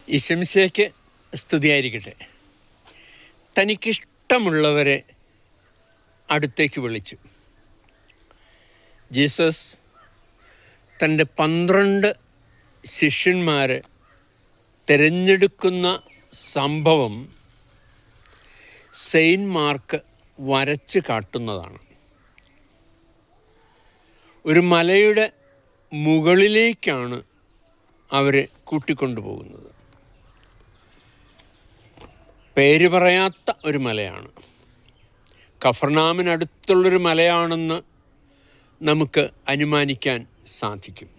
ഈശംശയ്ക്ക് സ്തുതിയായിരിക്കട്ടെ. തനിക്കിഷ്ടമുള്ളവരെ അടുത്തേക്ക് വിളിച്ചു. ജീസസ് തൻ്റെ 12 ശിഷ്യന്മാരെ തിരഞ്ഞെടുക്കുന്ന സംഭവം സെയിൻറ്റ് മാർക്ക് വരച്ച് കാട്ടുന്നതാണ്. ഒരു മലയുടെ മുകളിലേക്കാണ് അവരെ കൂട്ടിക്കൊണ്ടുപോകുന്നത്. പേര് പറയാത്ത ഒരു മലയാണ്. കഫർനാമിനടുത്തുള്ളൊരു മലയാണെന്ന് നമുക്ക് അനുമാനിക്കാൻ സാധിക്കും.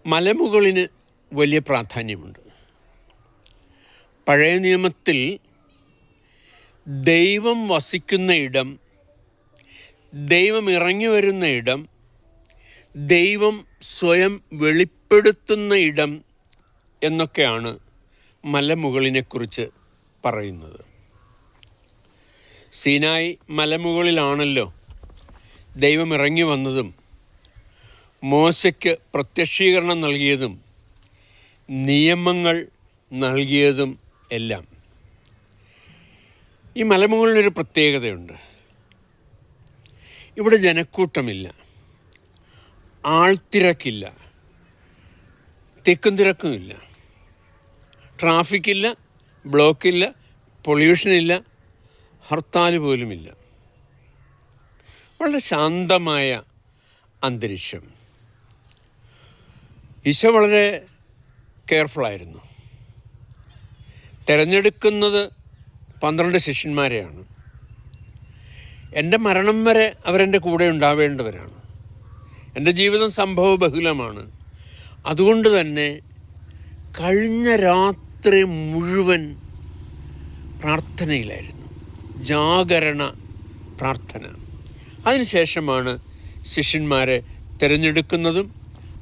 മലമുകളിന് വലിയ പ്രാധാന്യമുണ്ട്. പഴയ നിയമത്തിൽ ദൈവം വസിക്കുന്ന ഇടം, ദൈവം ഇറങ്ങി വരുന്ന ഇടം, ദൈവം സ്വയം വെളിപ്പെടുത്തുന്ന ഇടം എന്നൊക്കെയാണ് മലമുകളിനെക്കുറിച്ച് പറയുന്നത്. സീനായി മലമുകളിലാണല്ലോ ദൈവം ഇറങ്ങി വന്നതും മോശയ്ക്ക് പ്രത്യക്ഷീകരണം നൽകിയതും നിയമങ്ങൾ നൽകിയതും എല്ലാം. ഈ മലമുകളിനൊരു പ്രത്യേകതയുണ്ട്. ഇവിടെ ജനക്കൂട്ടമില്ല, ആൾത്തിരക്കില്ല, തിക്കും തിരക്കുമില്ല, ട്രാഫിക്കില്ല, ബ്ലോക്കില്ല, പൊല്യൂഷനില്ല, ഹർത്താൽ പോലുമില്ല. വളരെ ശാന്തമായ അന്തരീക്ഷം. ഈശോ വളരെ കെയർഫുള്ളായിരുന്നു. തിരഞ്ഞെടുക്കുന്നത് 12 ശിഷ്യന്മാരെയാണ്. എൻ്റെ മരണം വരെ അവരെൻ്റെ കൂടെ ഉണ്ടാവേണ്ടവരാണ്. എൻ്റെ ജീവിതം സംഭവബഹുലമാണ്. അതുകൊണ്ട് തന്നെ കഴിഞ്ഞ രാത്രി മുഴുവൻ പ്രാർത്ഥനയിലായിരുന്നു, ജാഗരണ പ്രാർത്ഥന. അതിനുശേഷമാണ് ശിഷ്യന്മാരെ തിരഞ്ഞെടുക്കുന്നതും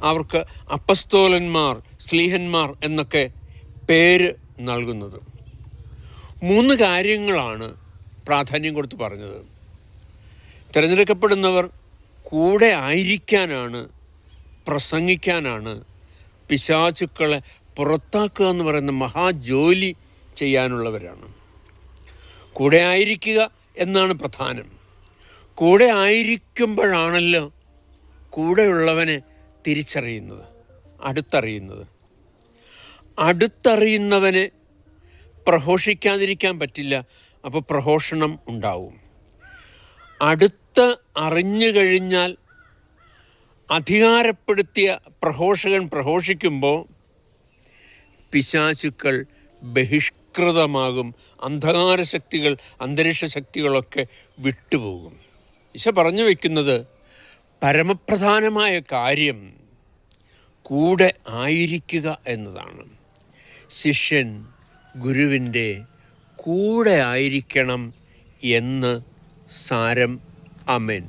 അവർക്ക് അപ്പസ്തോലന്മാർ, സ്ലീഹന്മാർ എന്നൊക്കെ പേര് നൽകുന്നതും. 3 കാര്യങ്ങളാണ് പ്രാധാന്യം കൊടുത്ത് പറഞ്ഞത്. തിരഞ്ഞെടുക്കപ്പെടുന്നവർ കൂടെ ആയിരിക്കാനാണ്, പ്രസംഗിക്കാനാണ്, പിശാചുക്കളെ പുറത്താക്കുക എന്ന് പറയുന്ന മഹാജോലി ചെയ്യാനുള്ളവരാണ്. കൂടെ ആയിരിക്കുക എന്നാണ് പ്രധാനം. കൂടെ ആയിരിക്കുമ്പോഴാണല്ലോ കൂടെയുള്ളവനെ തിരിച്ചറിയുന്നത്, അടുത്തറിയുന്നത്. അടുത്തറിയുന്നവനെ പ്രഘോഷിക്കാതിരിക്കാൻ പറ്റില്ല. അപ്പോൾ പ്രഘോഷണം ഉണ്ടാവും. അടുത്ത് അറിഞ്ഞു കഴിഞ്ഞാൽ അധികാരപ്പെടുത്തിയ പ്രഘോഷകൻ പ്രഘോഷിക്കുമ്പോൾ പിശാചുക്കൾ ബഹിഷ്കൃതമാകും, അന്ധകാരശക്തികൾ, അന്തരീക്ഷ ശക്തികളൊക്കെ വിട്ടുപോകും. ഈശോ പറഞ്ഞു വയ്ക്കുന്നത് പരമപ്രധാനമായ കാര്യം കൂടെ ആയിരിക്കുക എന്നതാണ്. ശിഷ്യൻ ഗുരുവിൻ്റെ കൂടെ ആയിരിക്കണം എന്ന് സാരം. ആമേൻ.